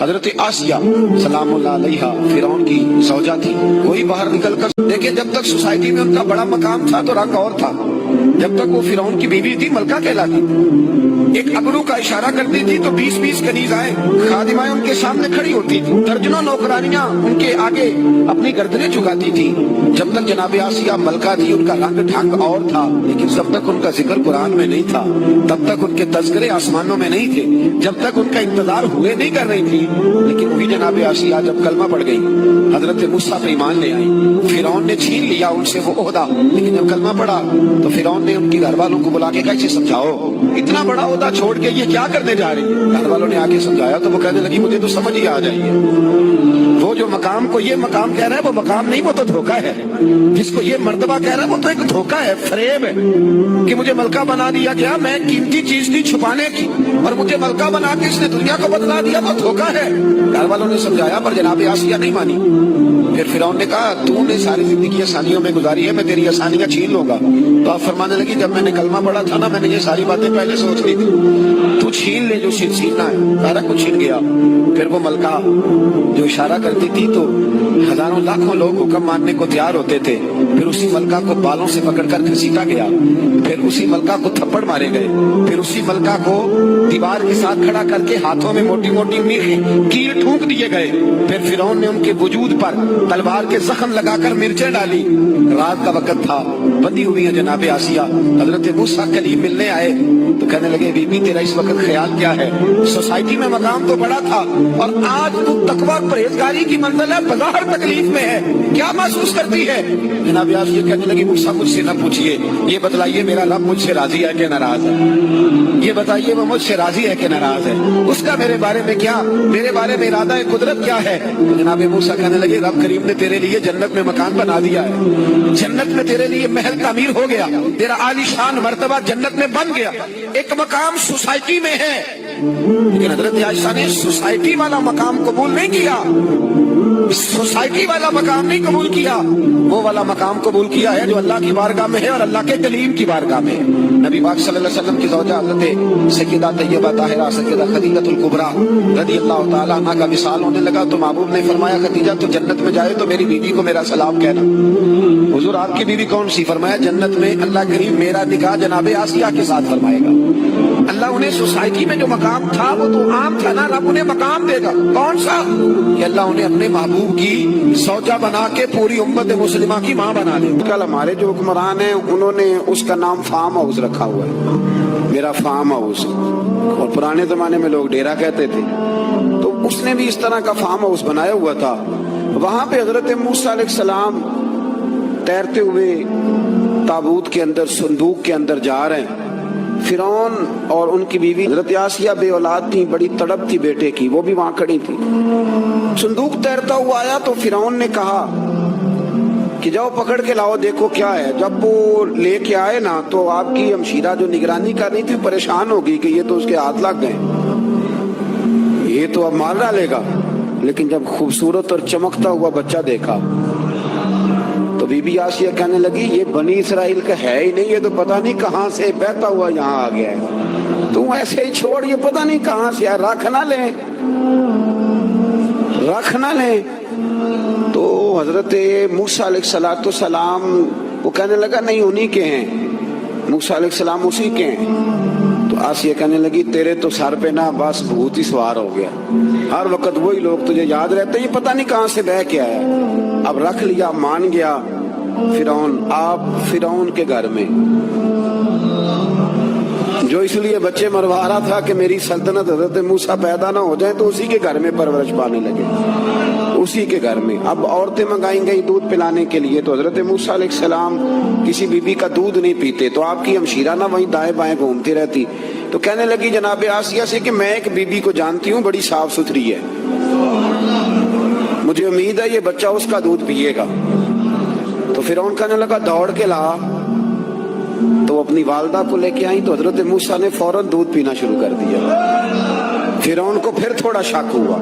حضرت آسیہ سلام اللہ علیہا فرعون کی زوجہ تھی. کوئی باہر نکل کر دیکھے، جب تک سوسائٹی میں ان کا بڑا مقام تھا تو رنگ اور تھا. جب تک وہ فرعون کی بیوی تھی، ملکہ کہلاتی، ایک ابرو کا اشارہ کرتی تھی تو 20 کنیزائیں خادمائیں ان کے سامنے کھڑی ہوتی تھی. درجنوں نوکرانیاں ان کے آگے اپنی گردنیں جھکاتی تھی. جب تک جناب آسیہ ملکہ تھی، ان کا رنگ ڈھنگ اور تھا، لیکن جب تک ان کا ذکر قرآن میں نہیں تھا، تب تک ان کے تذکرے آسمانوں میں نہیں تھے، جب تک ان کا انتظار ہوئے نہیں کر رہی تھی. لیکن وہی جناب آسیہ جب کلمہ پڑھ گئی، حضرت موسیٰ پہ ایمان لے آئی، فرعون نے چھین لیا ان سے وہ عہدہ. لیکن جب کلمہ پڑھا تو فرعون نے ان کی گھر والوں کو بلا کے کیسے سمجھاؤ، اتنا بڑا عہدہ چھوڑ کے یہ کیا کرنے جا رہی ہے. گھر والوں نے آ کے سمجھایا تو وہ کہنے لگی مجھے تو سمجھ ہی آ جائیے، وہ جو مقام کو یہ مقام کہہ رہا ہے وہ مقام نہیں، وہ تو دھوکہ ہے. جس کو یہ مرتبہ کہہ رہا ہے وہ تو ایک دھوکہ ہے، فریب ہے کہ مجھے ملکہ بنا دیا گیا. میں قیمتی چیز تھی چھپانے کی اور مجھے ملکہ بنا کے اس نے دنیا کو بدلا دیا، وہ دھوکہ ہے. گھر والوں نے سمجھایا پر جناب آسیہ نہیں مانی. پھر فرعون نے کہا تو نے ساری زندگی آسانیوں میں گزاری ہے، میں تیری آسانیاں چھین لوں گا. تو آپ فرمانے لگی جب میں نے کلمہ پڑھا تھا نا، میں نے یہ ساری باتیں پہلے سوچ لی تھی، تو چھین لے جو چھیننا ہے. سارا کچھ چھین گیا. پھر وہ ملکہ جو اشارہ کرتی تھی تو ہزاروں لاکھوں لوگ حکم ماننے کو تیار ہوتے تھے. پھر اسی ملکہ کو بالوں سے پکڑ کر گھسیٹا گیا، پھر اسی ملکہ کو تھپڑ مارے گئے، پھر اسی ملکہ کو دیوار کے ساتھ کھڑا کر کے ہاتھوں میں موٹی موٹی کیل ٹھونک دیے گئے. پھر فرعون نے ان کے وجود پر تلوار کے زخم لگا کر مرچیں ڈالی. رات کا وقت تھا، بندی ہوئی ہے جناب آسیہ. حضرت موسیٰ کلیم ملنے آئے تو کہنے لگے بی بی تیرا اس وقت خیال کیا ہے؟ سوسائٹی میں مقام تو بڑا تھا اور آج تو تقویٰ پرہیزگاری کی منزل ہے، بظاہر تکلیف میں ہے، کیا محسوس کرتی ہے؟ جناب آسیہ کہنے لگی موسیٰ مجھ سے نہ پوچھئے، یہ بتلائیے میرا رب مجھ سے راضی ہے کہ ناراض ہے؟ یہ بتائیے وہ مجھ سے راضی ہے کہ ناراض ہے؟ اس کا میرے بارے میں کیا، میرے بارے میں ارادہ قدرت کیا ہے؟ جناب موسیٰ کہنے لگے رب کریم نے تیرے لیے جنت میں مکان بنا دیا ہے، جنت میں تیرے لیے محل تعمیر ہو گیا، تیرا عالی شان مرتبہ جنت میں بن گیا. ایک مقام سوسائٹی میں ہے، لیکن حضرت عائشہ نے سوسائٹی والا مقام قبول نہیں کیا، سوسائٹی والا مقام نہیں قبول کیا، وہ والا مقام قبول کیا ہے جو اللہ کی بارگاہ میں ہے اور اللہ کے کلیم کی بارگاہ میں ہے. نبی پاک صلی اللہ علیہ وسلم کی زوجہ حضرت سیدہ طیبہ طاہرہ سیدہ خدیجہ الکبریٰ رضی اللہ تعالیٰ عنہ کا وصال ہونے لگا تو محبوب نے فرمایا خدیجہ تو جنت میں جائے تو میری بیوی کو میرا سلام کہنا. حضور آپ کی بیوی کون سی؟ فرمایا جنت میں اللہ کریم میرا نکاح جناب آسیہ کے ساتھ فرمائے گا. اللہ انہیں سوسائٹی میں جو مقام تھا وہ تو عام تھا نا، رب انہیں مقام دے گا. کون سا؟ کہ اللہ انہیں اپنے محبوب کی زوجہ بنا کے پوری امت مسلمہ کی ماں بنا دے. کل ہمارے جو حکمران ہیں انہوں نے اس کا نام فارم ہاؤس رکھا ہوا ہے، میرا فارم ہاؤس، اور پرانے زمانے میں لوگ ڈیرا کہتے تھے، تو اس نے بھی اس طرح کا فارم ہاؤس بنایا ہوا تھا. وہاں پہ حضرت موسیٰ علیہ السلام تیرتے ہوئے تابوت کے اندر صندوق کے اندر جا رہے ہیں. فرعون اور ان کی بیوی حضرت آسیہ بے اولاد تھی، بڑی تڑپ تھی بیٹے کی، وہ بھی وہاں کھڑی تھی. صندوق تیرتا ہوا آیا تو فرعون نے کہا کہ جاؤ پکڑ کے لاؤ دیکھو کیا ہے. جب وہ لے کے آئے نا تو آپ کی ہمشیرہ جو نگرانی کر رہی تھی پریشان ہو گئی کہ یہ تو اس کے ہاتھ لگ گئے، یہ تو اب مار ڈالے گا. لیکن جب خوبصورت اور چمکتا ہوا بچہ دیکھا تو بی بی آسیہ کہنے لگی یہ بنی اسرائیل کا ہے ہی نہیں، یہ تو پتہ نہیں کہاں سے بہتا ہوا یہاں آ گیا ہے، تو ایسے ہی چھوڑ، یہ پتہ نہیں کہاں سے ہے، رکھ نہ لیں، رکھ نہ لیں. تو حضرت موسیٰ علیہ السلام وہ کہنے لگا نہیں انہی کے ہیں، موسیٰ علیہ السلام اسی کے ہیں. تو آسیہ کہنے لگی تیرے تو سر پہ نا بس بھوت ہی سوار ہو گیا، ہر وقت وہی لوگ تجھے یاد رہتے ہیں، یہ پتہ نہیں کہاں سے بہ کے آیا. اب رکھ لیا، مان گیا فرعون. آپ فرعون کے گھر میں جو اس لیے بچے مروا رہا تھا کہ میری سلطنت حضرت موسیٰ پیدا نہ ہو جائے تو اسی کے گھر میں پرورش پانے لگے، اسی کے گھر میں. اب عورتیں منگائیں گئی دودھ پلانے کے لیے تو حضرت موسیٰ علیہ السلام کسی بیوی کا دودھ نہیں پیتے، تو آپ کی ہمشیرہ نہ وہیں دائیں بائیں گھومتی رہتی. تو کہنے لگی جناب آسیہ سے کہ میں ایک بیوی کو جانتی ہوں بڑی صاف ستھری ہے، مجھے امید ہے یہ بچہ اس کا دودھ پیے گا. تو فرعون کہنے لگا دوڑ کے لا. تو اپنی والدہ کو لے کے آئیں تو حضرت موسیٰ نے فوراً دودھ پینا شروع کر دیا. فرعون کو پھر تھوڑا شک ہوا.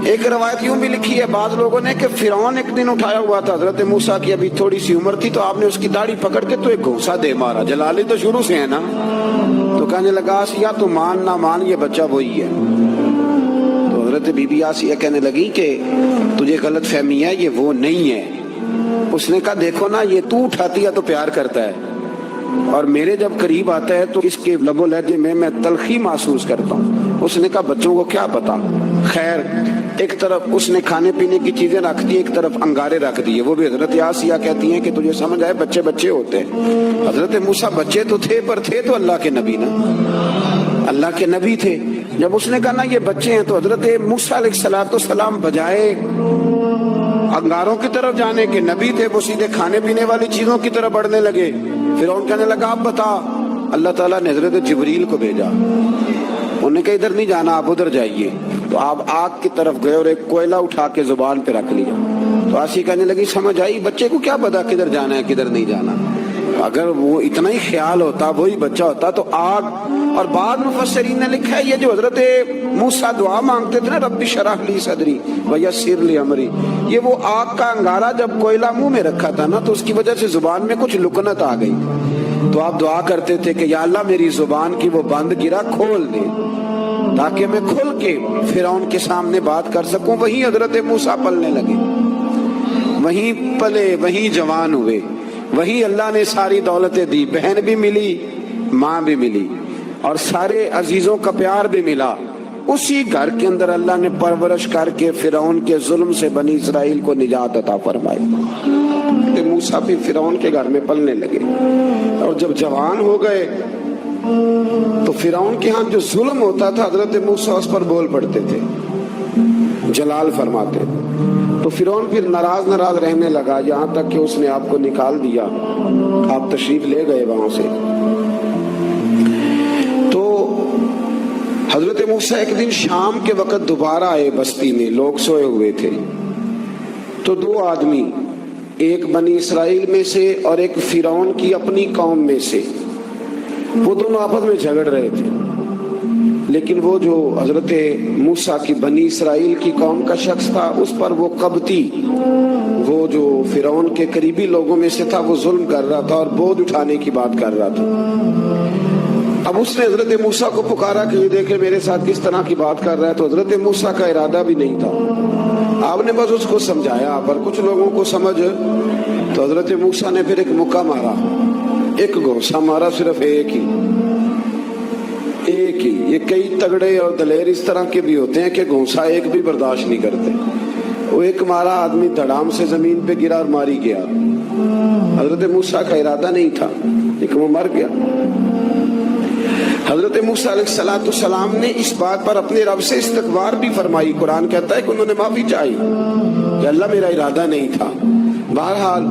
ایک روایت یوں بھی لکھی ہے بعض لوگوں نے کہ فرعون ایک دن اٹھایا ہوا تھا حضرت موسیٰ کی ابھی تھوڑی سی عمر تھی تو آپ نے اس کی داڑھی پکڑ کے تو ایک گھونسا دے مارا. جلالی تو شروع سے ہے نا. تو کہنے لگا آسیہ تو مان نہ مان یہ بچہ وہی ہے. تو حضرت بی بی آسیہ کہنے لگی کہ تجھے غلط فہمی ہے، یہ وہ نہیں ہے۔ اس نے کہا دیکھو نا، یہ تو اٹھاتی ہے تو پیار کرتا ہے، اور میرے جب قریب آتا ہے تو اس کے لب و لہجے میں تلخی محسوس کرتا ہوں۔ اس نے کہا بچوں کو کیا پتا۔ خیر، ایک طرف اس نے کھانے پینے کی چیزیں رکھ دی، ایک طرف انگارے رکھ دیے۔ وہ بھی حضرت آسیہ کہتی ہیں کہ تجھے سمجھ آئے بچے بچے ہوتے ہیں۔ حضرت موسیٰ بچے تو تھے، پر تھے تو اللہ کے نبی نا، اللہ کے نبی تھے۔ جب اس نے کہا نا یہ بچے ہیں، تو حضرت موسیٰ علیہ السلام بجائے انگاروں کی طرف جانے کے، نبی تھے، وہ سیدھے کھانے پینے والی چیزوں کی طرف بڑھنے لگے۔ فرعون کہنے لگا اب بتا۔ اللہ تعالیٰ نے حضرت جبریل کو بھیجا، انہوں نے کہا ادھر نہیں جانا، آپ ادھر جائیے۔ تو آپ آگ کی طرف گئے اور ایک کوئلہ اٹھا کے زبان پہ رکھ لیا۔ تو آسیہ کہنے لگی سمجھ آئی، بچے کو کیا پتا کدھر جانا ہے کدھر نہیں جانا۔ اگر وہ اتنا ہی خیال ہوتا، وہی بچہ ہوتا تو آگ۔ اور بعد مفسرین نے لکھا ہے یہ جو حضرت موسیٰ دعا مانگتے تھے نا، رب اشرح لی صدری ویسر لی امری، یہ وہ آگ کا انگارہ جب کوئلہ منہ میں رکھا تھا نا، تو اس کی وجہ سے زبان میں کچھ لکنت آ گئی۔ تو آپ دعا کرتے تھے کہ یا اللہ میری زبان کی وہ بند گرا کھول دے، تاکہ میں کھل کے فرعون کے سامنے بات کر سکوں۔ وہیں حضرت موسیٰ پلنے لگے، وہیں پلے، وہیں جوان ہوئے، وہیں اللہ نے ساری دولتیں دی، بہن بھی ملی، ماں بھی ملی، اور سارے عزیزوں کا پیار بھی ملا۔ اسی گھر کے اندر اللہ نے پرورش کر کے فرعون کے ظلم سے بنی اسرائیل کو نجات عطا فرمائی۔ موسیٰ بھی فرعون کے گھر میں پلنے لگے، اور جب جوان ہو گئے تو فرعون کے ہاں جو ظلم ہوتا تھا حضرت موسیٰ اس پر بول پڑتے تھے، جلال فرماتے۔ تو فرعون پھر ناراض رہنے لگا، یہاں تک کہ اس نے آپ کو نکال دیا، آپ تشریف لے گئے وہاں سے۔ تو حضرت موسیٰ ایک دن شام کے وقت دوبارہ آئے بستی میں، لوگ سوئے ہوئے تھے۔ تو دو آدمی، ایک بنی اسرائیل میں سے اور ایک فرعون کی اپنی قوم میں سے، وہ دونوں آپس میں جھگڑ رہے تھے۔ لیکن وہ جو حضرت موسیٰ کی بنی اسرائیل کی قوم کا شخص تھا، اس پر وہ قبطی، وہ جو فرعون کے قریبی لوگوں میں سے تھا، وہ ظلم کر رہا تھا اور بوجھ اٹھانے کی بات کر رہا تھا۔ اب اس نے حضرت موسیٰ کو پکارا کہ یہ دیکھے میرے ساتھ کس طرح کی بات کر رہا ہے۔ تو حضرت موسیٰ کا ارادہ بھی نہیں تھا، آپ نے بس اس کو سمجھایا، پر کچھ لوگوں کو سمجھ۔ تو حضرت موسیٰ نے پھر ایک مکہ مارا، ایک گھونسا مارا، صرف ایک ہی۔ یہ کئی تگڑے اور دلیر اس طرح کے بھی ہوتے ہیں کہ گھونسا ایک بھی برداشت نہیں کرتے۔ وہ ایک مارا، آدمی دھڑام سے زمین پہ گرا اور ماری گیا۔ حضرت موسیٰ کا ارادہ نہیں تھا لیکن وہ مر گیا۔ حضرت موسیٰ علیہ السلام نے اس بات پر اپنے رب سے استغفار بھی فرمائی۔ قرآن کہتا ہے کہ انہوں نے معافی چاہی کہ اللہ میرا ارادہ نہیں تھا۔ بہرحال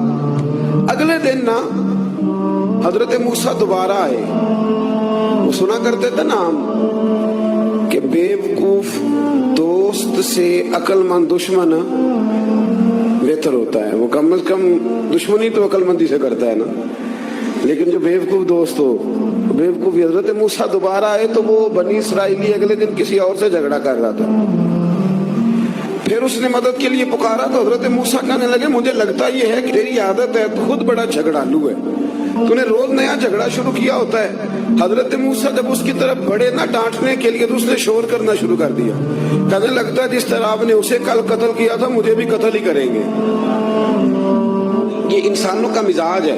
اگلے دن نا حضرت موسیٰ دوبارہ آئے۔ وہ سنا کرتے تھے نا کہ بیوقوف دوست سے عقل مند دشمن بہتر ہوتا ہے۔ وہ کم از کم دشمنی تو عقل مندی سے کرتا ہے نا، لیکن جو بیوقوف دوست ہو بیوقوفی۔ حضرت موسیٰ دوبارہ آئے تو وہ بنی اسرائیلی اگلے دن کسی اور سے جھگڑا کر رہا تھا۔ پھر اس نے مدد کے لیے پکارا تو حضرت موسیٰ کہنے لگے مجھے لگتا یہ ہے کہ تیری عادت ہے، تو خود بڑا جھگڑالو ہے، تو نے روز نیا جھگڑا شروع کیا ہوتا ہے۔ حضرت موسیٰ جب اس کی طرف بڑھے نہ ڈانٹنے کے لیے تو اس نے شور کرنا شروع کر دیا، کہنے لگتا ہے جس طرح آپ نے اسے کل قتل کیا تھا مجھے بھی قتل ہی کریں گے۔ یہ انسانوں کا مزاج ہے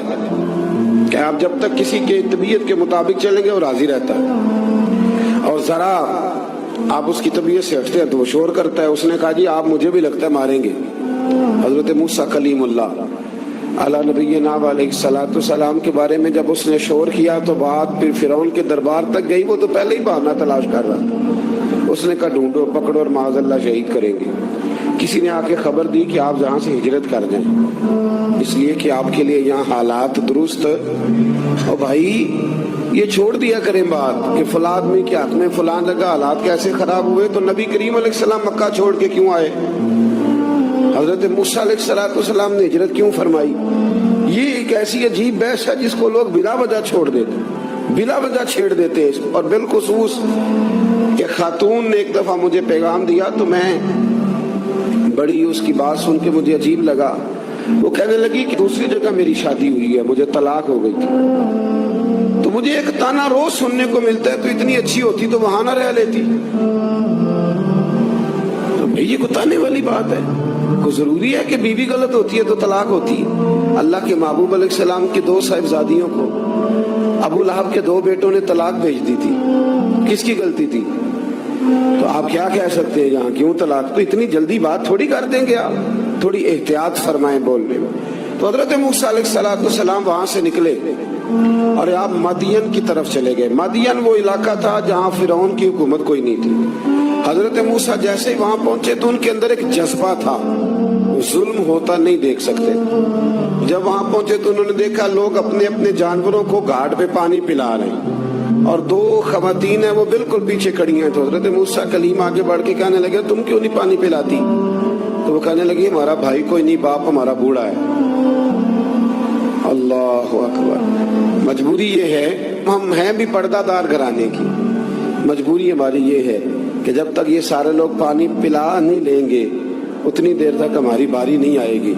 کہ آپ جب تک کسی کے طبیعت کے مطابق چلیں گے وہ راضی رہتا ہے، اور ذرا آپ اس کی طبیعت سے ہٹتے ہیں تو وہ شور کرتا ہے۔ اس نے کہا جی آپ مجھے بھی لگتا ہے ماریں گے۔ حضرت موسیٰ کلیم اللہ علی نبینا علیہ السلام کے بارے میں جب اس نے شور کیا تو بات پھر فرعون کے دربار تک گئی۔ وہ تو پہلے ہی بہانہ تلاش کر رہا تھا۔ اس نے کہا ڈھونڈو، پکڑو اور معاذ اللہ شہید کریں گے۔ کسی نے آ کے خبر دی کہ آپ یہاں سے ہجرت کر جائیں، اس لیے کہ آپ کے لیے یہاں حالات درست۔ اور بھائی یہ چھوڑ دیا کریں بات کہ فلاں آدمی کے حق میں فلاں جگہ حالات کیسے خراب ہوئے، تو نبی کریم علیہ السلام مکہ چھوڑ کے کیوں آئے؟ حضرت موسیٰ علیہ السلام نے ہجرت کیوں فرمائی؟ یہ ایک ایسی عجیب بحث ہے جس کو لوگ بلا وجہ چھوڑ دیتے، بلا وجہ چھیڑ دیتے۔ اور بالخصوص کہ خاتون نے ایک دفعہ مجھے پیغام دیا تو میں بڑی اس کی بات سن کے مجھے عجیب لگا۔ وہ کہنے لگی کہ دوسری جگہ میری شادی ہوئی ہے، مجھے طلاق ہو گئی تھی، تو مجھے ایک تانا روز سننے کو ملتا ہے تو اتنی اچھی ہوتی تو وہاں نہ رہ لیتی۔ یہ کتانے والی بات ہے؟ کوئی ضروری ہے کہ بیوی غلط ہوتی ہے تو طلاق ہوتی ہے؟ اللہ کے محبوب علیہ السلام کی 2 صاحبزادیوں کو ابو لہب کے 2 بیٹوں نے طلاق بھیج دی تھی، کس کی غلطی تھی؟ تو آپ کیا کہہ سکتے ہیں یہاں کیوں طلاق؟ تو اتنی جلدی بات تھوڑی کر دیں گے آپ، تھوڑی احتیاط فرمائیں بولنے میں۔ تو حضرت موسیٰ علیہ السلام وہاں سے نکلے اور آپ مدین کی طرف چلے گئے۔ مدین وہ علاقہ تھا جہاں فرعون کی حکومت کوئی نہیں تھی۔ حضرت موسیٰ جیسے ہی وہاں پہنچے تو ان کے اندر ایک جذبہ تھا، ظلم ہوتا نہیں دیکھ سکتے۔ جب وہاں پہنچے تو انہوں نے دیکھا لوگ اپنے اپنے جانوروں کو گھاٹ پہ پانی پلا رہے ہیں اور 2 خواتین ہیں وہ بالکل پیچھے کھڑی ہیں۔ تو حضرت موسیٰ کلیم آگے بڑھ کے کہنے لگے تم کیوں نہیں پانی پلاتی؟ تو وہ کہنے لگی ہمارا بھائی کوئی نہیں، باپ ہمارا بوڑھا ہے۔ اللہ اکبر۔ مجبوری یہ ہے، ہم ہیں بھی پردہ دار گھرانے کی، مجبوری ہماری یہ ہے کہ جب تک یہ سارے لوگ پانی پلا نہیں لیں گے اتنی دیر تک ہماری باری نہیں آئے گی۔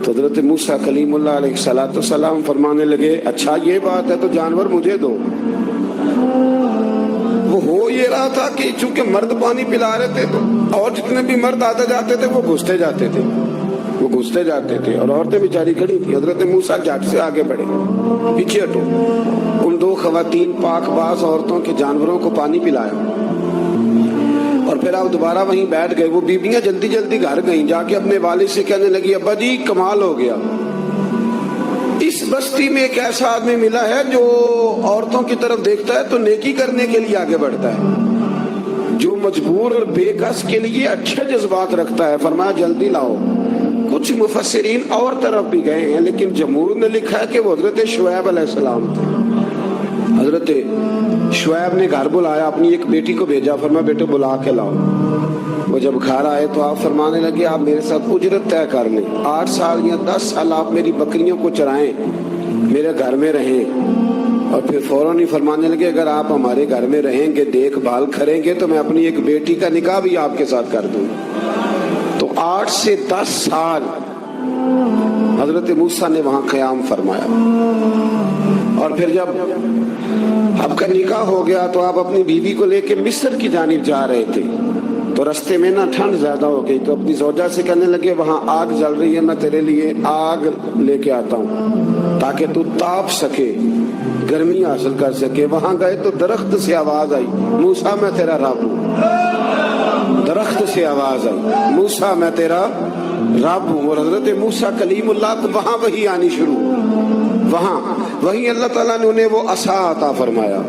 تو حضرت موسیٰ کلیم اللہ علیہ السلام فرمانے لگے اچھا یہ بات ہے تو جانور مجھے دو۔ وہ ہو یہ رہا تھا کہ چونکہ مرد پانی پلا رہے تھے تو اور جتنے بھی مرد آتے جاتے تھے وہ گھستے جاتے تھے اور عورتیں بیچاری کھڑی تھی۔ حضرت موسیٰ جھٹ سے آگے بڑھے، پیچھے ہٹو۔ ان 2 خواتین پاک باز عورتوں کے جانوروں کو پانی پلایا اور پھر آپ دوبارہ وہیں بیٹھ گئے۔ وہ بیویاں جلدی جلدی گھر گئیں، جا کے اپنے والد سے کہنے لگی ابا جی کمال ہو گیا، اس بستی میں ایک ایسا آدمی ملا ہے جو عورتوں کی طرف دیکھتا ہے تو نیکی کرنے کے لیے آگے بڑھتا ہے، جو مجبور اور بے کس کے لیے اچھے جذبات رکھتا ہے۔ فرمایا جلدی لاؤ۔ کچھ مفسرین اور طرف بھی گئے ہیں لیکن جمہور نے لکھا ہے کہ وہ حضرت شعیب علیہ السلام تھے۔ حضرت شعیب نے گھر بلایا، اپنی ایک بیٹی کو بھیجا، فرمایا بیٹے بلا کے لاؤ۔ وہ جب گھر آئے تو آپ فرمانے لگے آپ میرے ساتھ اجرت طے کر لیں، 8 سال یا 10 سال آپ میری بکریوں کو چرائیں، میرے گھر میں رہیں۔ اور پھر فوراً ہی فرمانے لگے اگر آپ ہمارے گھر میں رہیں گے دیکھ بھال کریں گے تو میں اپنی ایک بیٹی کا نکاح بھی آپ کے ساتھ کر دوں۔ تو 8 سے 10 سال حضرت موسیٰ نے وہاں قیام فرمایا۔ اور پھر جب آپ کا نکاح ہو گیا تو آپ اپنی بیوی کو لے کے مصر کی جانب جا رہے تھے، تو رستے میں نا ٹھنڈ زیادہ ہو گئی تو اپنی زوجہ سے کہنے لگے وہاں آگ جل رہی ہے، میں تیرے لیے آگ لے کے آتا ہوں تاکہ تو تاپ سکے، گرمی حاصل کر سکے۔ وہاں گئے تو درخت سے آواز آئی موسیٰ میں تیرا رب ہوں، درخت سے آواز آئی موسیٰ میں تیرا رب ہوں۔ اور حضرت موسیٰ کلیم اللہ کو وہاں وہی آنی شروع، وہاں وہی اللہ تعالیٰ نے انہیں وہ عصا عطا فرمایا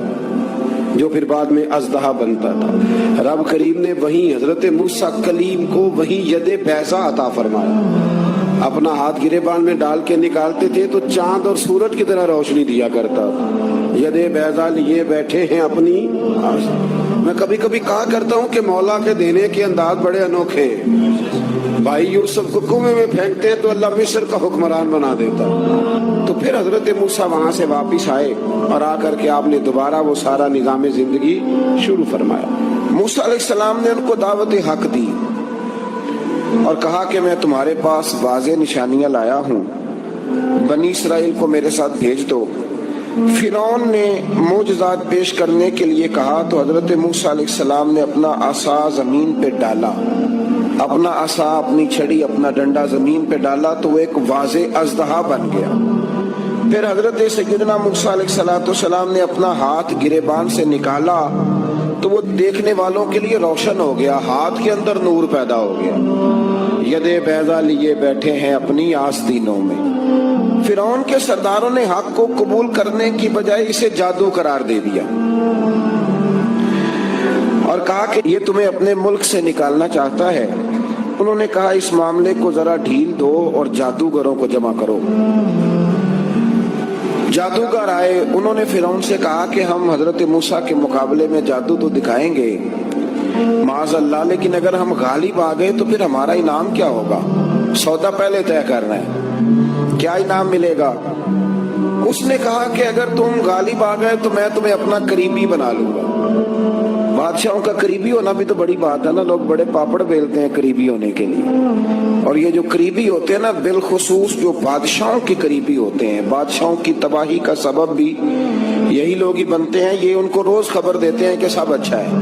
جو پھر بعد میں اژدہا بنتا تھا۔ رب کریم نے وہیں حضرت موسیٰ کلیم کو وہی ید بیضا عطا فرمایا۔ اپنا ہاتھ گریبان میں ڈال کے نکالتے تھے تو چاند اور سورج کی طرح روشنی دیا کرتا تھا۔ ید بیضا لیے بیٹھے ہیں اپنی۔ میں کبھی کبھی کہا کرتا ہوں کہ مولا کے دینے کے انداز بڑے انوکھے ہیں۔ بھائی یوسف کو کنویں میں پھینکتے ہیں تو اللہ مصر کا حکمران بنا دیتا۔ تو پھر حضرت موسیٰ وہاں سے واپس آئے اور آ کر کے آپ نے دوبارہ وہ سارا نظام زندگی شروع فرمایا۔ موسیٰ علیہ السلام نے ان کو دعوت حق دی اور کہا کہ میں تمہارے پاس واضح نشانیاں لایا ہوں، بنی اسرائیل کو میرے ساتھ بھیج دو۔ فرعون نے معجزات پیش کرنے کے لیے کہا تو حضرت موسیٰ علیہ السلام نے اپنا عصا زمین پہ ڈالا، اپنا عصا، اپنی چھڑی، اپنا ڈنڈا زمین پہ ڈالا تو وہ ایک واضح اژدہا بن گیا۔ پھر حضرت سیدنا موسیٰ علیہ السلام نے اپنا ہاتھ گریبان سے نکالا تو وہ دیکھنے والوں کے لیے روشن ہو گیا، ہاتھ کے اندر نور پیدا ہو گیا۔ ید بیضا لیے بیٹھے ہیں اپنی آستینوں میں۔ فرعون کے سرداروں نے حق کو قبول کرنے کی بجائے اسے جادو قرار دے دیا اور کہا کہ یہ تمہیں اپنے ملک سے نکالنا چاہتا ہے۔ انہوں نے کہا اس معاملے کو ذرا ڈھیل دو اور جادوگروں کو جمع کرو۔ جادوگر آئے، انہوں نے فرعون سے کہا کہ ہم حضرت موسیٰ کے مقابلے میں جادو تو دکھائیں گے معاذ اللہ، لیکن اگر ہم غالب آ گئے تو پھر ہمارا انعام کیا ہوگا؟ سودا پہلے طے کرنا ہے، کیا انعام ملے گا؟ اس نے کہا کہ اگر تم غالب آ گئے تو میں تمہیں اپنا قریبی بنا لوں گا۔ بادشاہوں کا قریبی ہونا بھی تو بڑی بات ہے نا، لوگ بڑے پاپڑ بیلتے ہیں قریبی ہونے کے لیے، اور یہ جو قریبی ہوتے ہیں نا بالخصوص جو بادشاہوں کے قریبی ہوتے ہیں، بادشاہوں کی تباہی کا سبب بھی یہی لوگ ہی بنتے ہیں۔ یہ ان کو روز خبر دیتے ہیں کہ سب اچھا ہے،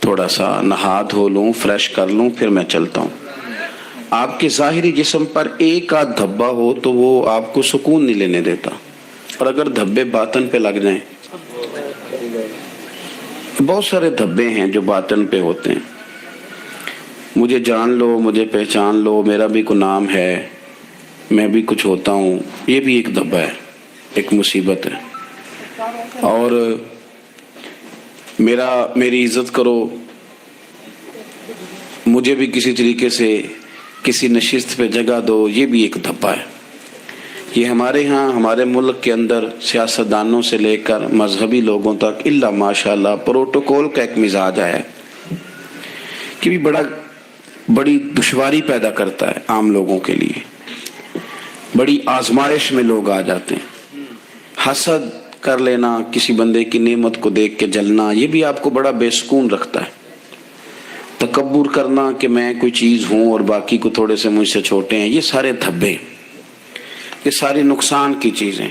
تھوڑا سا نہا دھو لوں، فریش کر لوں، پھر میں چلتا ہوں۔ آپ کے ظاہری جسم پر ایک آدھ دھبا ہو تو وہ آپ کو سکون نہیں لینے دیتا، اور اگر دھبے باطن پہ لگ جائیں، بہت سارے دھبے ہیں جو باطن پہ ہوتے ہیں، مجھے جان لو، مجھے پہچان لو، میرا بھی کوئی نام ہے، میں بھی کچھ ہوتا ہوں، یہ بھی ایک دھبا ہے، ایک مصیبت ہے۔ اور میری عزت کرو، مجھے بھی کسی طریقے سے کسی نشست پہ جگہ دو، یہ بھی ایک دھبا ہے۔ یہ ہمارے ہاں، ہمارے ملک کے اندر سیاستدانوں سے لے کر مذہبی لوگوں تک الا ماشاءاللہ پروٹوکول کا ایک مزاج آیا ہے کہ بھی بڑی دشواری پیدا کرتا ہے عام لوگوں کے لیے، بڑی آزمائش میں لوگ آ جاتے ہیں۔ حسد کر لینا، کسی بندے کی نعمت کو دیکھ کے جلنا، یہ بھی آپ کو بڑا بے سکون رکھتا ہے۔ تکبر کرنا کہ میں کوئی چیز ہوں اور باقی کو تھوڑے سے مجھ سے چھوٹے ہیں، یہ سارے دھبے، یہ ساری نقصان کی چیزیں۔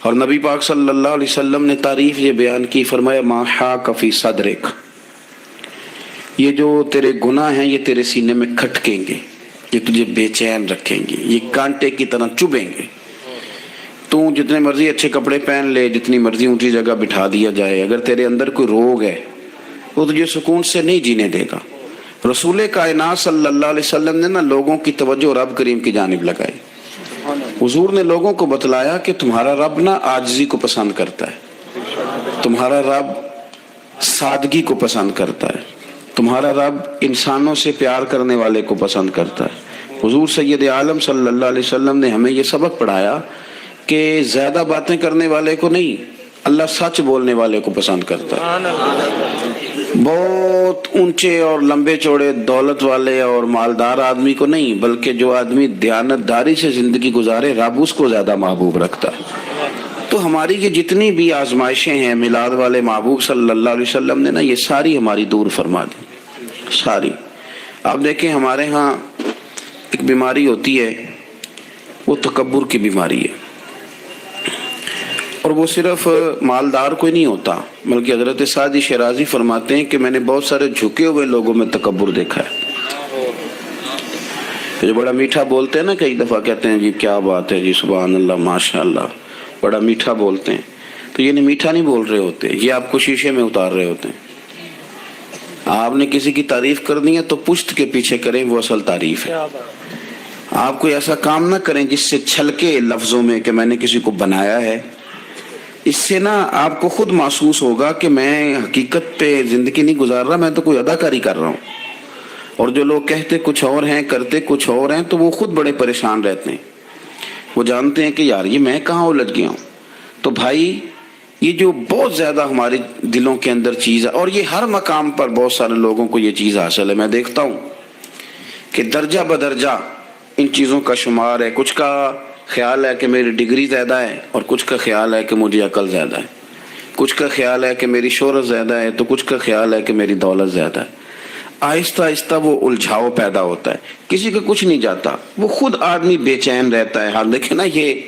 اور نبی پاک صلی اللہ علیہ وسلم نے تعریف یہ بیان کی، فرمایا ما حاک فی صدرک، یہ جو تیرے گناہ ہیں یہ تیرے سینے میں کھٹکیں گے، یہ تجھے بے چین رکھیں گے، یہ کانٹے کی طرح چبھیں گے۔ تو جتنے مرضی اچھے کپڑے پہن لے، جتنی مرضی اونچی جگہ بٹھا دیا جائے، اگر تیرے اندر کوئی روگ ہے وہ تجھے سکون سے نہیں جینے دے گا۔ رسول کائنات صلی اللہ علیہ وسلم نے نا لوگوں کی توجہ رب کریم کی جانب لگائی۔ حضور نے لوگوں کو بتلایا کہ تمہارا رب نا عاجزی کو پسند کرتا ہے، تمہارا رب سادگی کو پسند کرتا ہے، تمہارا رب انسانوں سے پیار کرنے والے کو پسند کرتا ہے۔ حضور سید عالم صلی اللہ علیہ وسلم نے ہمیں یہ سبق پڑھایا کہ زیادہ باتیں کرنے والے کو نہیں، اللہ سچ بولنے والے کو پسند کرتا ہے۔ بہت اونچے اور لمبے چوڑے دولت والے اور مالدار آدمی کو نہیں، بلکہ جو آدمی دیانتداری سے زندگی گزارے، رب اس کو زیادہ محبوب رکھتا ہے۔ تو ہماری یہ جتنی بھی آزمائشیں ہیں، میلاد والے محبوب صلی اللہ علیہ وسلم نے نا یہ ساری ہماری دور فرما دی، ساری۔ آپ دیکھیں ہمارے ہاں ایک بیماری ہوتی ہے، وہ تکبر کی بیماری ہے، اور وہ صرف مالدار کوئی نہیں ہوتا، بلکہ حضرت سعدی شیرازی فرماتے ہیں کہ میں نے بہت سارے جھکے ہوئے لوگوں میں تکبر دیکھا ہے۔ جو بڑا میٹھا بولتے ہیں نا، کئی دفعہ کہتے ہیں جی کیا بات ہے جی، سبحان اللہ ماشاء اللہ، بڑا میٹھا بولتے ہیں، تو یہ میٹھا نہیں بول رہے ہوتے، یہ آپ کو شیشے میں اتار رہے ہوتے ہیں۔ آپ نے کسی کی تعریف کرنی ہے تو پشت کے پیچھے کریں، وہ اصل تعریف ہے۔ آپ کوئی ایسا کام نہ کریں جس سے چھلکے لفظوں میں کہ میں نے کسی کو بنایا ہے، اس سے نا آپ کو خود محسوس ہوگا کہ میں حقیقت پہ زندگی نہیں گزار رہا، میں تو کوئی اداکاری کر رہا ہوں۔ اور جو لوگ کہتے کچھ اور ہیں، کرتے کچھ اور ہیں، تو وہ خود بڑے پریشان رہتے ہیں، وہ جانتے ہیں کہ یار یہ میں کہاں الجھ گیا ہوں۔ تو بھائی یہ جو بہت زیادہ ہمارے دلوں کے اندر چیز ہے، اور یہ ہر مقام پر بہت سارے لوگوں کو یہ چیز حاصل ہے، میں دیکھتا ہوں کہ درجہ بدرجہ ان چیزوں کا شمار ہے۔ کچھ کا خیال ہے کہ میری ڈگری زیادہ ہے، اور کچھ کا خیال ہے کہ مجھے عقل زیادہ ہے، کچھ کا خیال ہے کہ میری شہرت زیادہ ہے، تو کچھ کا خیال ہے کہ میری دولت زیادہ ہے۔ آہستہ آہستہ وہ الجھاؤ پیدا ہوتا ہے، کسی کا کچھ نہیں جاتا، وہ خود آدمی بے چین رہتا ہے۔ حال دیکھیں نا، یہ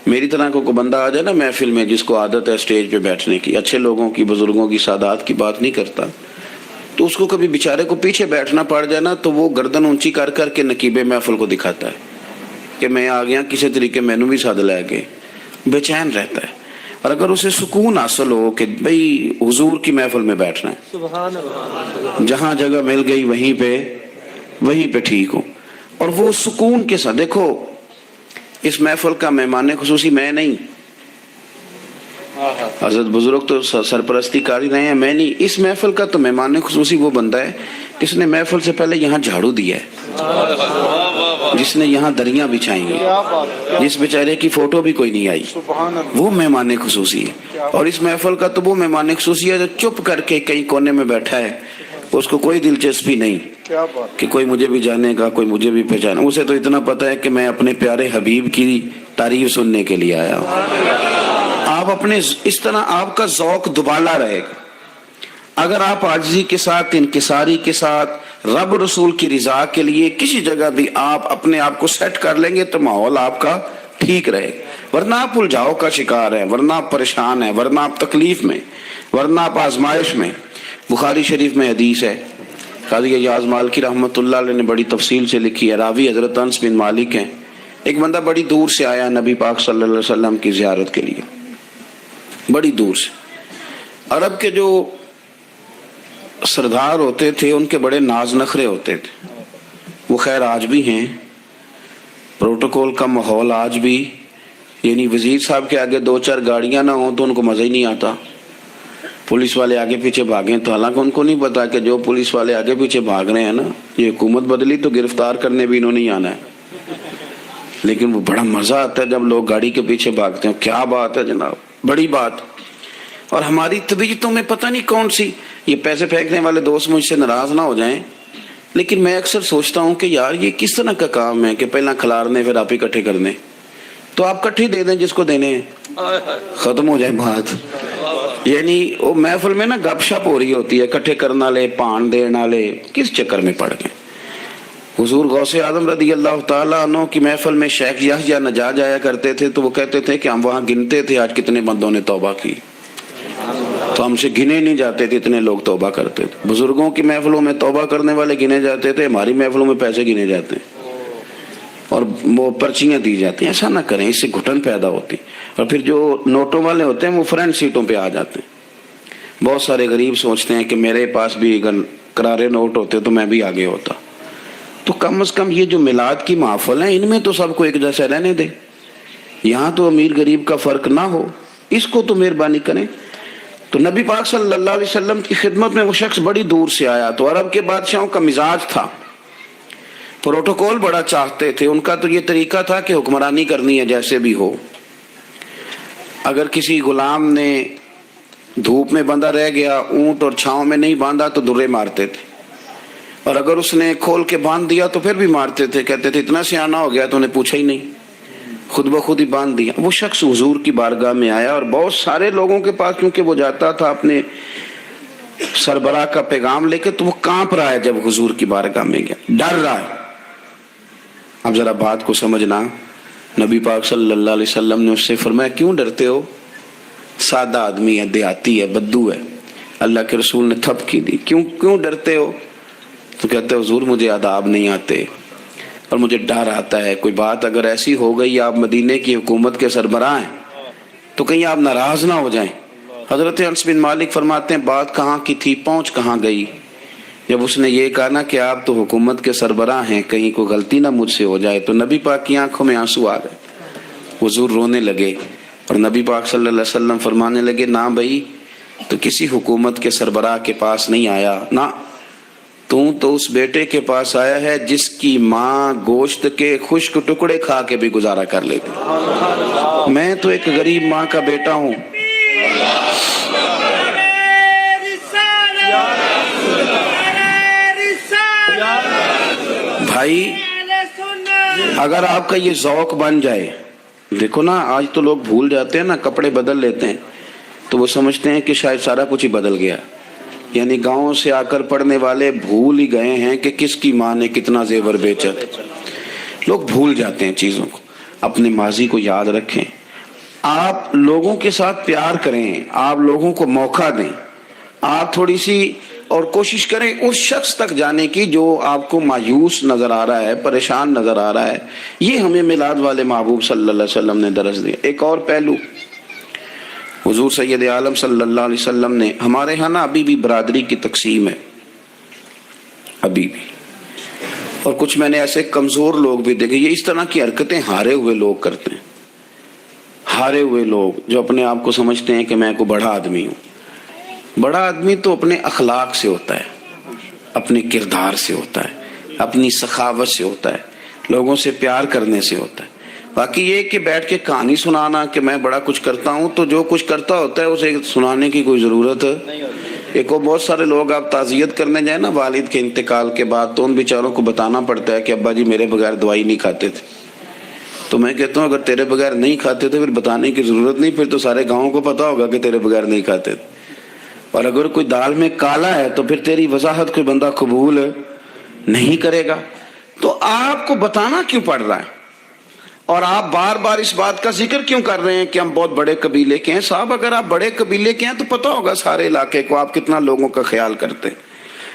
میری طرح کو بندہ آ جائے نا محفل میں، جس کو عادت ہے اسٹیج پہ بیٹھنے کی، اچھے لوگوں کی، بزرگوں کی، سادات کی بات نہیں کرتا، تو اس کو کبھی بیچارے کو پیچھے بیٹھنا پڑ جائے نا، تو وہ گردن اونچی کر کر کے نقیب محفل کو دکھاتا ہے کہ میں آ گیا، کسی طریقے میں بھی ساتھ لے کے، بے چین رہتا ہے۔ اور اگر اسے سکون حاصل ہو کہ بھئی حضور کی محفل میں بیٹھنا ہے، سبحان اللہ، جہاں جگہ مل گئی وہیں پہ ٹھیک ہو، اور وہ سکون کے ساتھ، دیکھو اس محفل کا مہمان خصوصی میں نہیں، حضرت بزرگ تو سرپرستی کر ہی رہے ہیں، میں نہیں، اس محفل کا تو مہمان خصوصی وہ بندہ ہے جس نے محفل سے پہلے یہاں جھاڑو دیا ہے، جس نے یہاں دریاں بچھائی ہیں، جس بیچارے کی فوٹو بھی کوئی نہیں آئی، وہ مہمان خصوصی ہے۔ اور اس محفل کا تو وہ مہمان خصوصی ہے جو چپ کر کے کہیں کونے میں بیٹھا ہے، اس کو کوئی دلچسپی نہیں کہ کوئی مجھے بھی جانے گا، کوئی مجھے بھی پہچانے، اسے تو اتنا پتہ ہے کہ میں اپنے پیارے حبیب کی تعریف سننے کے لیے آیا ہوں۔ آپ اپنے اس طرح آپ کا ذوق دوبالا رہے گا اگر آپ عاجزی کے ساتھ، انکساری کے ساتھ، رب رسول کی رضا کے لیے کسی جگہ بھی آپ اپنے آپ کو سیٹ کر لیں گے تو ماحول آپ کا ٹھیک رہے گا۔ ورنہ آپ الجھاؤ کا شکار ہیں، ورنہ آپ پریشان ہیں، ورنہ آپ تکلیف میں، ورنہ آپ آزمائش میں۔ بخاری شریف میں حدیث ہے، قاضی اعجاز مالکی رحمۃ اللہ علیہ نے بڑی تفصیل سے لکھی ہے، راوی حضرت انس بن مالک ہیں۔ ایک بندہ بڑی دور سے آیا نبی پاک صلی اللہ علیہ وسلم کی زیارت کے لیے، بڑی دور سے۔ عرب کے جو سردار ہوتے تھے ان کے بڑے ناز نخرے ہوتے تھے، وہ خیر آج بھی ہیں، پروٹوکول کا ماحول آج بھی، یعنی وزیر صاحب کے آگے دو چار گاڑیاں نہ ہوں تو ان کو مزہ ہی نہیں آتا، پولیس والے آگے پیچھے بھاگیں تو حالانکہ ان کو نہیں پتا کہ جو پولیس والے آگے پیچھے بھاگ رہے ہیں نا، یہ حکومت بدلی تو گرفتار کرنے بھی انہوں نے آنا ہے، لیکن وہ بڑا مزہ آتا ہے جب لوگ گاڑی کے پیچھے بھاگتے ہیں۔ کیا بات ہے جناب، بڑی بات۔ اور ہماری طبیعتوں میں پتہ نہیں کون سی، یہ پیسے پھینکنے والے دوست مجھ سے ناراض نہ ہو جائیں، لیکن میں اکثر سوچتا ہوں کہ یار یہ کس طرح کا کام ہے کہ پہلا کھلارنے پھر آپ اکٹھے کرنے، تو آپ کٹھے دے دیں جس کو دینے ہیں، ختم ہو جائے بات۔ یعنی وہ محفل میں نا گپ شپ ہو رہی ہوتی ہے، اکٹھے کرنا لے پان دینا لے، کس چکر میں پڑ گئے۔ حضور غوث اعظم رضی اللہ تعالیٰ عنہ کی محفل میں شیخ یحییٰ نجار آیا کرتے تھے تو وہ کہتے تھے کہ ہم وہاں گنتے تھے آج کتنے بندوں نے توبہ کی، تو ہم سے گنے نہیں جاتے تھے، اتنے لوگ توبہ کرتے تھے۔ بزرگوں کی محفلوں میں توبہ کرنے والے گنے جاتے تھے، ہماری محفلوں میں پیسے گنے جاتے ہیں اور وہ پرچیاں دی جاتی ہیں۔ ایسا نہ کریں، اس سے گھٹن پیدا ہوتی، اور پھر جو نوٹوں والے ہوتے ہیں وہ فرنٹ سیٹوں پہ آ جاتے ہیں۔ بہت سارے غریب سوچتے ہیں کہ میرے پاس بھی اگر کرارے نوٹ ہوتے تو میں بھی آگے ہوتا۔ تو کم از کم یہ جو میلاد کی محفل ہیں ان میں تو سب کو ایک جیسا رہنے دیں، یہاں تو امیر غریب کا فرق نہ ہو، اس کو تو مہربانی کریں۔ تو نبی پاک صلی اللہ علیہ وسلم کی خدمت میں وہ شخص بڑی دور سے آیا، تو عرب کے بادشاہوں کا مزاج تھا، پروٹوکول بڑا چاہتے تھے، ان کا تو یہ طریقہ تھا کہ حکمرانی کرنی ہے جیسے بھی ہو۔ اگر کسی غلام نے دھوپ میں بندھا رہ گیا، اونٹ اور چھاؤں میں نہیں باندھا تو درے مارتے تھے، اور اگر اس نے کھول کے باندھ دیا تو پھر بھی مارتے تھے، کہتے تھے اتنا سیانا ہو گیا تو انہیں پوچھا ہی نہیں، خود بخود ہی باندھ دیا۔ وہ شخص حضور کی بارگاہ میں آیا اور بہت سارے لوگوں کے پاس کیونکہ وہ جاتا تھا اپنے سربراہ کا پیغام لے کے، تو وہ کانپ رہا ہے جب حضور کی بارگاہ میں گیا، ڈر رہا ہے۔ اب ذرا بات کو سمجھنا، نبی پاک صلی اللہ علیہ وسلم نے اس سے فرمایا کیوں ڈرتے ہو؟ سادہ آدمی ہے، دیہاتی ہے، بدو ہے۔ اللہ کے رسول نے تھپکی دی، کیوں ڈرتے ہو؟ تو کہتے حضور مجھے آداب نہیں آتے اور مجھے ڈر آتا ہے، کوئی بات اگر ایسی ہو گئی آپ مدینے کی حکومت کے سربراہ ہیں تو کہیں آپ ناراض نہ ہو جائیں۔ حضرت انس بن مالک فرماتے ہیں بات کہاں کی تھی، پہنچ کہاں گئی؟ جب اس نے یہ کہا نا کہ آپ تو حکومت کے سربراہ ہیں، کہیں کوئی غلطی نہ مجھ سے ہو جائے، تو نبی پاک کی آنکھوں میں آنسو آ گئے، حضور رونے لگے، اور نبی پاک صلی اللہ علیہ وسلم فرمانے لگے نہ بھائی تو کسی حکومت کے سربراہ کے پاس نہیں آیا، نہ تو اس بیٹے کے پاس آیا ہے جس کی ماں گوشت کے خشک ٹکڑے کھا کے بھی گزارا کر لیتی۔ میں تو ایک غریب ماں کا بیٹا ہوں۔ بھائی اگر آپ کا یہ ذوق بن جائے، دیکھو نا آج تو لوگ بھول جاتے ہیں نا، کپڑے بدل لیتے ہیں تو وہ سمجھتے ہیں کہ شاید سارا کچھ ہی بدل گیا، یعنی گاؤں سے آ کر پڑھنے والے بھول ہی گئے ہیں کہ کس کی ماں نے کتنا زیور بیچا۔ لوگ بھول جاتے ہیں چیزوں کو، اپنے ماضی کو یاد رکھیں، آپ لوگوں کے ساتھ پیار کریں، آپ لوگوں کو موقع دیں، آپ تھوڑی سی اور کوشش کریں اس شخص تک جانے کی جو آپ کو مایوس نظر آ رہا ہے، پریشان نظر آ رہا ہے۔ یہ ہمیں میلاد والے محبوب صلی اللہ علیہ وسلم نے درس دیا۔ ایک اور پہلو، حضور سید عالم صلی اللہ علیہ وسلم نے، ہمارے ہاں نا ابھی بھی برادری کی تقسیم ہے، ابھی بھی، اور کچھ میں نے ایسے کمزور لوگ بھی دیکھے، یہ اس طرح کی حرکتیں ہارے ہوئے لوگ کرتے ہیں، ہارے ہوئے لوگ جو اپنے آپ کو سمجھتے ہیں کہ میں کوئی بڑا آدمی ہوں۔ بڑا آدمی تو اپنے اخلاق سے ہوتا ہے، اپنے کردار سے ہوتا ہے، اپنی سخاوت سے ہوتا ہے، لوگوں سے پیار کرنے سے ہوتا ہے۔ باقی یہ کہ بیٹھ کے کہانی سنانا کہ میں بڑا کچھ کرتا ہوں، تو جو کچھ کرتا ہوتا ہے اسے سنانے کی کوئی ضرورت نہیں ہوتی۔ ایک اور بہت سارے لوگ آپ تعزیت کرنے جائیں نا والد کے انتقال کے بعد، تو ان بیچاروں کو بتانا پڑتا ہے کہ ابا جی میرے بغیر دوائی نہیں کھاتے تھے۔ تو میں کہتا ہوں اگر تیرے بغیر نہیں کھاتے تھے پھر بتانے کی ضرورت نہیں، پھر تو سارے گاؤں کو پتا ہوگا کہ تیرے بغیر نہیں کھاتے تھے۔ اور اگر کوئی دال میں کالا ہے تو پھر تیری وضاحت کوئی بندہ قبول نہیں کرے گا۔ تو آپ کو بتانا کیوں پڑ رہا ہے؟ اور آپ بار بار اس بات کا ذکر کیوں کر رہے ہیں کہ ہم بہت بڑے قبیلے کے ہیں؟ صاحب اگر آپ بڑے قبیلے کے ہیں تو پتہ ہوگا سارے علاقے کو آپ کتنا لوگوں کا خیال کرتے ہیں،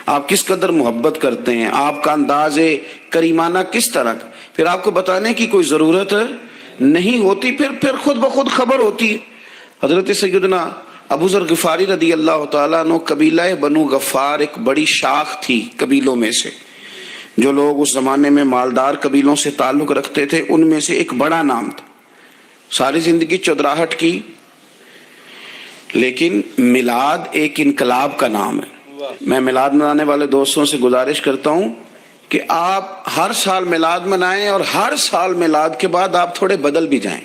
آپ کس قدر محبت کرتے ہیں، آپ کا انداز کریمانہ کس طرح کا، پھر آپ کو بتانے کی کوئی ضرورت نہیں ہوتی، پھر خود بخود خبر ہوتی ہے۔ حضرت سیدنا ابو ذر غفاری رضی اللہ تعالیٰ عنہ، قبیلہ بنو غفار ایک بڑی شاخ تھی قبیلوں میں سے، جو لوگ اس زمانے میں مالدار قبیلوں سے تعلق رکھتے تھے ان میں سے ایک بڑا نام تھا۔ ساری زندگی چودراہٹ کی، لیکن میلاد ایک انقلاب کا نام ہے۔ میں میلاد منانے والے دوستوں سے گزارش کرتا ہوں کہ آپ ہر سال میلاد منائیں، اور ہر سال میلاد کے بعد آپ تھوڑے بدل بھی جائیں،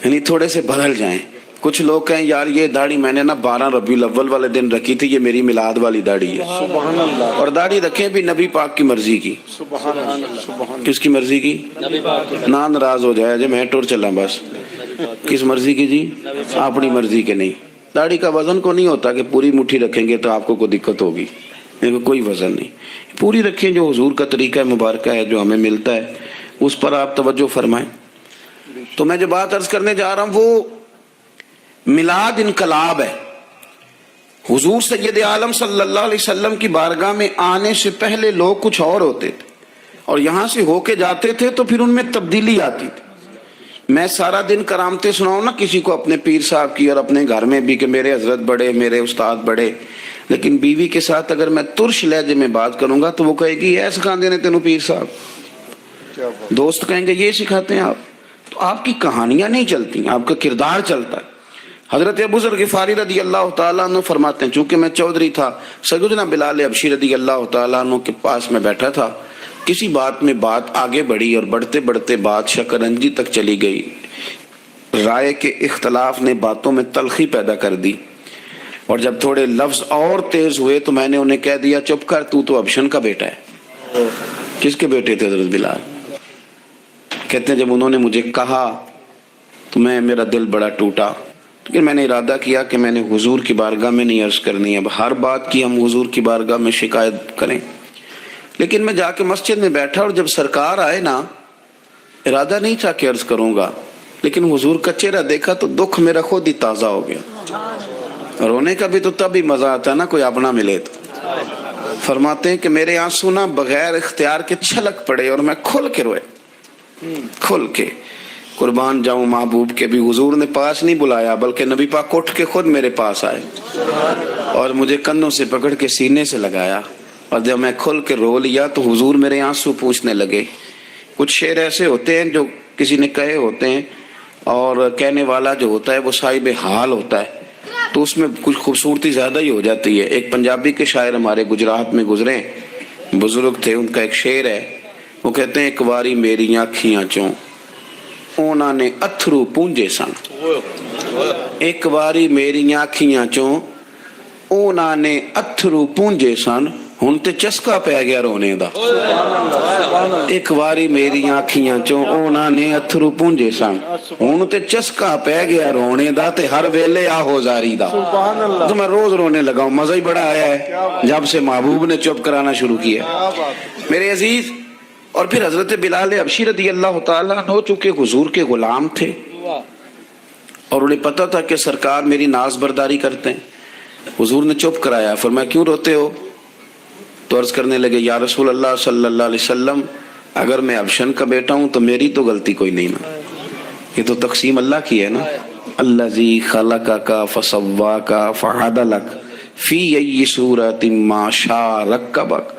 یعنی تھوڑے سے بدل جائیں۔ کچھ لوگ کہیں یار یہ داڑھی میں نے نا 12 ربیع الاول والے دن رکھی تھی، یہ میری میلاد والی داڑھی ہے۔ سبحان اللہ، اور داڑھی رکھیں بھی نبی پاک کی مرضی کی۔ سبحان اللہ، سبحان کس کی مرضی کی؟ نہ ناراض ہو جائے جی میں ٹور چلا بس، کس مرضی کی جی؟ اپنی مرضی کے نہیں۔ داڑھی کا وزن کو نہیں ہوتا کہ پوری مٹھی رکھیں گے تو آپ کو کوئی دقت ہوگی، کوئی وزن نہیں، پوری رکھیں، جو حضور کا طریقہ مبارکہ ہے جو ہمیں ملتا ہے اس پر آپ توجہ فرمائیں۔ تو میں جو بات عرض کرنے جا رہا ہوں وہ میلاد انقلاب ہے۔ حضور سید عالم صلی اللہ علیہ وسلم کی بارگاہ میں آنے سے پہلے لوگ کچھ اور ہوتے تھے، اور یہاں سے ہو کے جاتے تھے تو پھر ان میں تبدیلی آتی تھی۔ میں سارا دن کرامتیں سناؤں نا کسی کو اپنے پیر صاحب کی اور اپنے گھر میں بھی کہ میرے حضرت بڑے، میرے استاد بڑے، لیکن بیوی کے ساتھ اگر میں ترش لہجے میں بات کروں گا تو وہ کہے گی ایسا سکھاتے ہیں تینوں پیر صاحب، دوست کہیں گے یہ سکھاتے ہیں آپ، تو آپ کی کہانیاں نہیں چلتی، آپ کا کردار چلتا ہے۔ حضرت ابو ذر غفاری رضی اللہ تعالیٰ عنہ فرماتے ہیں چونکہ میں چودھری تھا، سیدنا بلال حبشی رضی اللہ تعالیٰ عنہ کے پاس میں بیٹھا تھا، کسی بات میں بات آگے بڑھی اور بڑھتے بڑھتے بات شکنجی تک چلی گئی، رائے کے اختلاف نے باتوں میں تلخی پیدا کر دی، اور جب تھوڑے لفظ اور تیز ہوئے تو میں نے انہیں کہہ دیا چپ کر، تو ابشن کا بیٹا ہے۔ کس کے بیٹے تھے حضرت بلال؟ کہتے ہیں جب انہوں نے مجھے کہا تو میرا دل بڑا ٹوٹا، لیکن میں نے ارادہ کیا کہ میں نے حضور کی بارگاہ میں نہیں عرض کرنی، اب ہر بات کی ہم حضور کی بارگاہ میں شکایت کریں۔ لیکن میں جا کے مسجد میں بیٹھا اور جب سرکار آئے نا، ارادہ نہیں تھا کہ عرض کروں گا، لیکن حضور کا چہرہ دیکھا تو دکھ میرا خود ہی تازہ ہو گیا۔ رونے کا بھی تو تب ہی مزہ آتا ہے نا کوئی اپنا ملے تو۔ فرماتے ہیں کہ میرے آنسو نا بغیر اختیار کے چھلک پڑے اور میں کھل کے روئے، کھل کے۔ قربان جاؤں محبوب کے بھی حضور نے پاس نہیں بلایا، بلکہ نبی پاک اٹھ کے خود میرے پاس آئے اور مجھے کندھوں سے پکڑ کے سینے سے لگایا، اور جب میں کھل کے رو لیا تو حضور میرے آنسو پوچھنے لگے۔ کچھ شعر ایسے ہوتے ہیں جو کسی نے کہے ہوتے ہیں، اور کہنے والا جو ہوتا ہے وہ صاحب حال ہوتا ہے، تو اس میں کچھ خوبصورتی زیادہ ہی ہو جاتی ہے۔ ایک پنجابی کے شاعر ہمارے گجرات میں گزرے، بزرگ تھے، ان کا ایک شعر ہے، وہ کہتے ہیں ایک واری میری آنکھیاں چوں انہوں نے اتھرو پونجے سن، ایک واری میری آنکھیاں چوں انہوں نے اتھرو پونجے سن، ہن تے چسکا پہ گیا رونے دا۔ ایک واری میری آنکھیاں چوں انہوں نے اتھرو پونجے سن، ہن تے چسکا پہ گیا رونے دا، تے ہر ویلے آہو زاری دا۔ تو میں روز رونے لگا ہوں، مزہ ہی بڑا آیا ہے جب سے محبوب نے چپ کرانا شروع کیا۔ میرے عزیز، اور پھر حضرت بلال حبشی رضی اللہ تعالیٰ عنہ چونکہ حضور کے غلام تھے اور انہیں پتہ تھا کہ سرکار میری ناز برداری کرتے ہیں، حضور نے چپ کرایا۔ فرمایا کیوں روتے ہو؟ تو عرض کرنے لگے یا رسول اللہ صلی اللہ علیہ وسلم، اگر میں ابشن کا بیٹا ہوں تو میری تو غلطی کوئی نہیں نا، یہ تو تقسیم اللہ کی ہے نا۔ الذی خلقک فسواک فعدلک فی ای صورت ما شاء رکبک،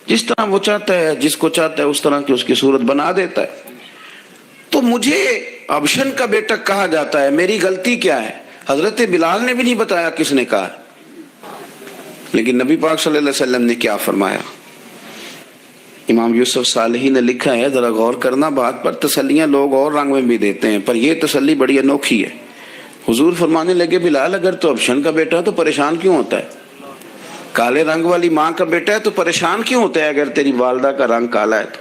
جس طرح وہ چاہتا ہے، جس کو چاہتا ہے اس طرح کی اس کی صورت بنا دیتا ہے۔ تو مجھے ابشن کا بیٹا کہا جاتا ہے، میری غلطی کیا ہے؟ حضرت بلال نے بھی نہیں بتایا کس نے کہا، لیکن نبی پاک صلی اللہ علیہ وسلم نے کیا فرمایا؟ امام یوسف صالحی نے لکھا ہے، ذرا غور کرنا بات پر، تسلیاں لوگ اور رنگ میں بھی دیتے ہیں پر یہ تسلی بڑی انوکھی ہے۔ حضور فرمانے لگے بلال اگر تو ابشن کا بیٹا تو پریشان کیوں ہوتا ہے؟ کالے رنگ والی ماں کا بیٹا ہے تو پریشان کیوں ہوتا ہے اگر تیری والدہ کا رنگ کالا ہے تو؟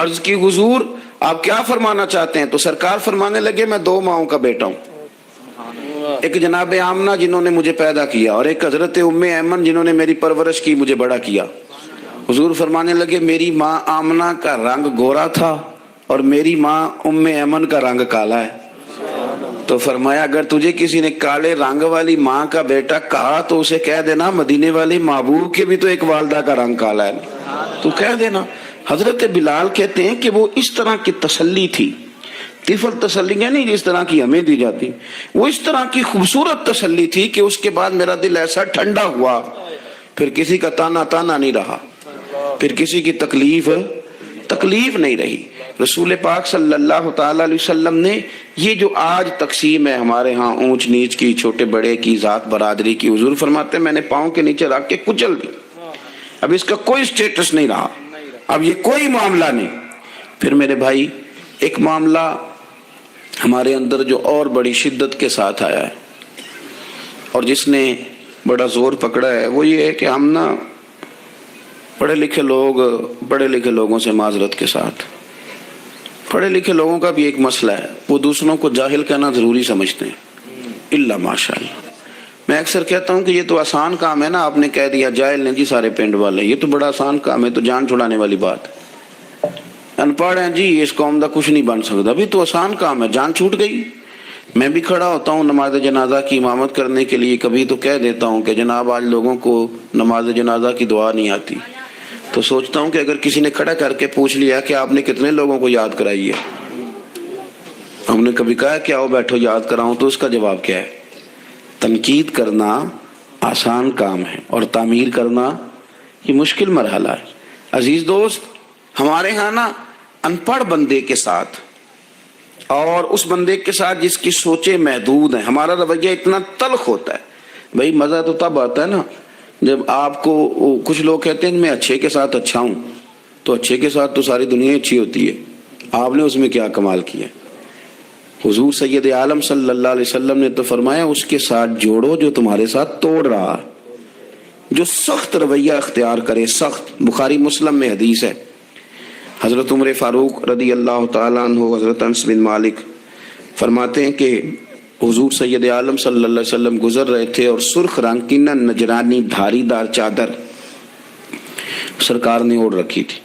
عرض کی حضور آپ کیا فرمانا چاہتے ہیں؟ تو سرکار فرمانے لگے میں 2 ماؤں کا بیٹا ہوں، ایک جناب آمنہ جنہوں نے مجھے پیدا کیا، اور ایک حضرت ام ایمن جنہوں نے میری پرورش کی، مجھے بڑا کیا۔ حضور فرمانے لگے میری ماں آمنہ کا رنگ گورا تھا اور میری ماں ام ایمن کا رنگ کالا ہے. تو فرمایا اگر تجھے کسی نے کالے رنگ والی ماں کا بیٹا کہا تو اسے کہہ دینا مدینے والے محبوب کے بھی تو ایک والدہ کا رنگ کالا ہے، تو کہہ دینا. حضرت بلال کہتے ہیں کہ وہ اس طرح کی تسلی تھی، طفل تسلی نہیں جس طرح کی ہمیں دی جاتی، وہ اس طرح کی خوبصورت تسلی تھی کہ اس کے بعد میرا دل ایسا ٹھنڈا ہوا، پھر کسی کا تانا نہیں رہا، پھر کسی کی تکلیف نہیں رہی. رسول پاک صلی اللہ تعالی علیہ وسلم نے یہ جو آج تقسیم ہے ہمارے ہاں اونچ نیچ کی، چھوٹے بڑے کی، ذات برادری کی، حضور فرماتے ہیں میں نے پاؤں کے نیچے رکھ کے کچل دی، اب اس کا کوئی سٹیٹس نہیں رہا، اب یہ کوئی معاملہ نہیں. پھر میرے بھائی ایک معاملہ ہمارے اندر جو اور بڑی شدت کے ساتھ آیا ہے اور جس نے بڑا زور پکڑا ہے وہ یہ ہے کہ ہم نا پڑھے لکھے لوگوں سے معذرت کے ساتھ، پڑھے لکھے لوگوں کا بھی ایک مسئلہ ہے، وہ دوسروں کو جاہل کہنا ضروری سمجھتے ہیں الا ماشاء اللہ. میں اکثر کہتا ہوں کہ یہ تو آسان کام ہے نا، آپ نے کہہ دیا جاہل نہیں جی سارے پنڈ والے، یہ تو بڑا آسان کام ہے، تو جان چھڑانے والی بات ہے. ان پڑھ ہیں جی اس قوم دا کچھ نہیں بن سکتا، بھی تو آسان کام ہے، جان چھوٹ گئی. میں بھی کھڑا ہوتا ہوں نماز جنازہ کی امامت کرنے کے لیے، کبھی تو کہہ دیتا ہوں کہ جناب آج لوگوں کو نماز جنازہ کی دعا نہیں آتی، تو سوچتا ہوں کہ اگر کسی نے کھڑا کر کے پوچھ لیا کہ آپ نے کتنے لوگوں کو یاد کرائی ہے، ہم نے کبھی کہا کہ آؤ بیٹھو یاد کراؤں، تو اس کا جواب کیا ہے؟ تنقید کرنا آسان کام ہے اور تعمیر کرنا یہ مشکل مرحلہ ہے. عزیز دوست، ہمارے ہاں نا ان پڑھ بندے کے ساتھ اور اس بندے کے ساتھ جس کی سوچیں محدود ہیں ہمارا رویہ اتنا تلخ ہوتا ہے. بھائی مزہ تو تب آتا ہے نا جب آپ کو، کچھ لوگ کہتے ہیں میں اچھے کے ساتھ اچھا ہوں، تو اچھے کے ساتھ تو ساری دنیا اچھی ہوتی ہے، آپ نے اس میں کیا کمال کیا؟ حضور سید عالم صلی اللہ علیہ وسلم نے تو فرمایا اس کے ساتھ جوڑو جو تمہارے ساتھ توڑ رہا، جو سخت رویہ اختیار کرے، سخت. بخاری مسلم میں حدیث ہے، حضرت عمر فاروق رضی اللہ تعالیٰ عنہ، حضرت انس بن مالک فرماتے ہیں کہ حضور سید عالم صلی اللہ علیہ وسلم گزر رہے تھے اور سرخ رنگ کی نہ نجرانی دھاری دار چادر سرکار نے اوڑھ رکھی تھی.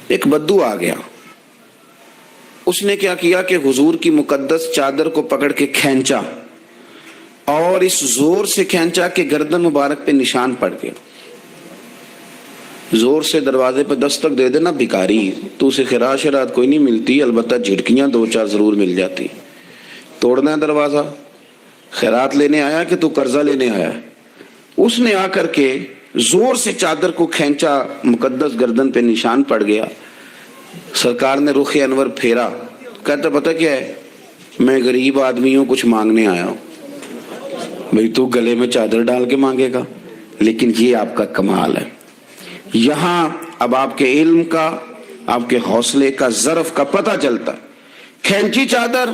ایک بدو آ گیا، اس نے کیا کیا کہ حضور کی مقدس چادر کو پکڑ کے کھینچا اور اس زور سے کھینچا کہ گردن مبارک پہ نشان پڑ گیا. زور سے دروازے پہ دستک دے دینا بھکاری، تو اسے خیرات شرات کوئی نہیں ملتی، البتہ جھٹکیاں دو چار ضرور مل جاتی. توڑنا ہے دروازہ، خیرات لینے آیا کہ تو قرضہ لینے آیا؟ اس نے آ کر کے زور سے چادر کو کھینچا، مقدس گردن پہ نشان پڑ گیا. سرکار نے رخ انور پھیرا، کہتا پتہ کیا ہے، میں غریب آدمی ہوں، کچھ مانگنے آیا ہوں. بھئی تو گلے میں چادر ڈال کے مانگے گا؟ لیکن یہ آپ کا کمال ہے. یہاں اب آپ کے علم کا، آپ کے حوصلے کا، ظرف کا پتہ چلتا. کھینچی چادر،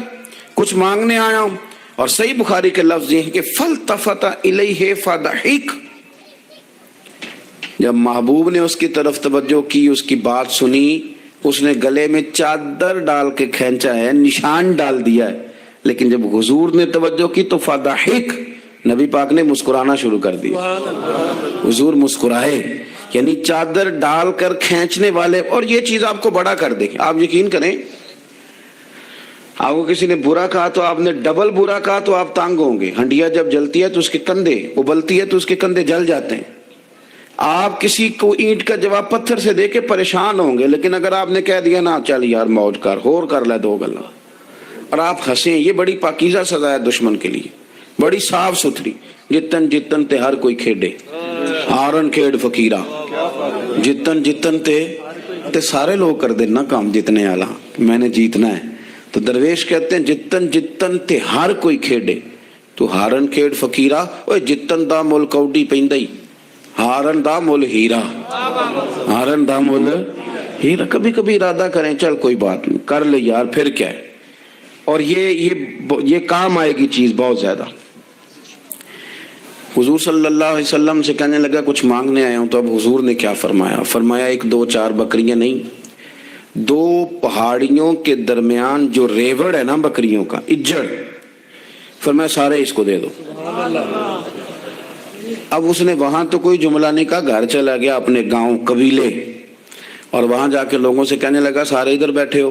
کچھ مانگنے آیا ہوں. اور صحیح بخاری کے لفظ یہ ہیں کہ فَالْتَفَتَ إِلَيْهِ فَضَحِكَ، جب محبوب نے اس کی طرف توجہ کی، اس کی بات سنی، اس نے گلے میں چادر ڈال کے کھینچا ہے، نشان ڈال دیا ہے. لیکن جب حضور نے توجہ کی تو فَضَحِكَ، نبی پاک نے مسکرانا شروع کر دیا. حضور مسکرائے، یعنی چادر ڈال کر کھینچنے والے. اور یہ چیز آپ کو بڑا کر دے گی. آپ یقین کریں، آپ کو کسی نے برا کہا تو آپ نے ڈبل برا کہا تو آپ تانگ ہوں گے. ہنڈیا جب جلتی ہے تو اس کے کندھے، ابلتی ہے تو اس کے کندھے جل جاتے ہیں. آپ کسی کو اینٹ کا جواب پتھر سے دے کے پریشان ہوں گے، لیکن اگر آپ نے کہہ دیا نا چل یار موج کر، ہور کر لے دو گلا، اور آپ ہنسیں، یہ بڑی پاکیزہ سزا ہے دشمن کے لیے، بڑی صاف ستھری. جتن جتن تے ہر کوئی کھیڈے، ہارن کھیڈ فقیرہ، جتن جتن تے سارے لوگ کر دینا کام جتنے والا، میں نے جیتنا ہے. تو درویش کہتے ہیں جتن جتن تے ہر کوئی کھیڈے، تو ہارن کھیڈ فقیرہ. اوے جتن دا مل کوڈی پیندائی، ہارن دا مل ہیرا، ہارن دا مل ہیرا. کبھی کبھی ارادہ کریں چل کوئی بات نہیں کر لے یار، پھر کیا ہے. اور یہ کام آئے گی چیز بہت زیادہ. حضور صلی اللہ علیہ وسلم سے کہنے لگا کچھ مانگنے آیا ہوں. تو اب حضور نے کیا فرمایا؟ فرمایا ایک دو چار بکریاں نہیں، 2 پہاڑیوں کے درمیان جو ریوڑ ہے نا بکریوں کا، اجڑ، فرمایا سارے اس کو دے دو. اب اس نے وہاں تو کوئی جملہ نہیں کہا، گھر چلا گیا اپنے گاؤں قبیلے، اور وہاں جا کے لوگوں سے کہنے لگا سارے ادھر بیٹھے ہو،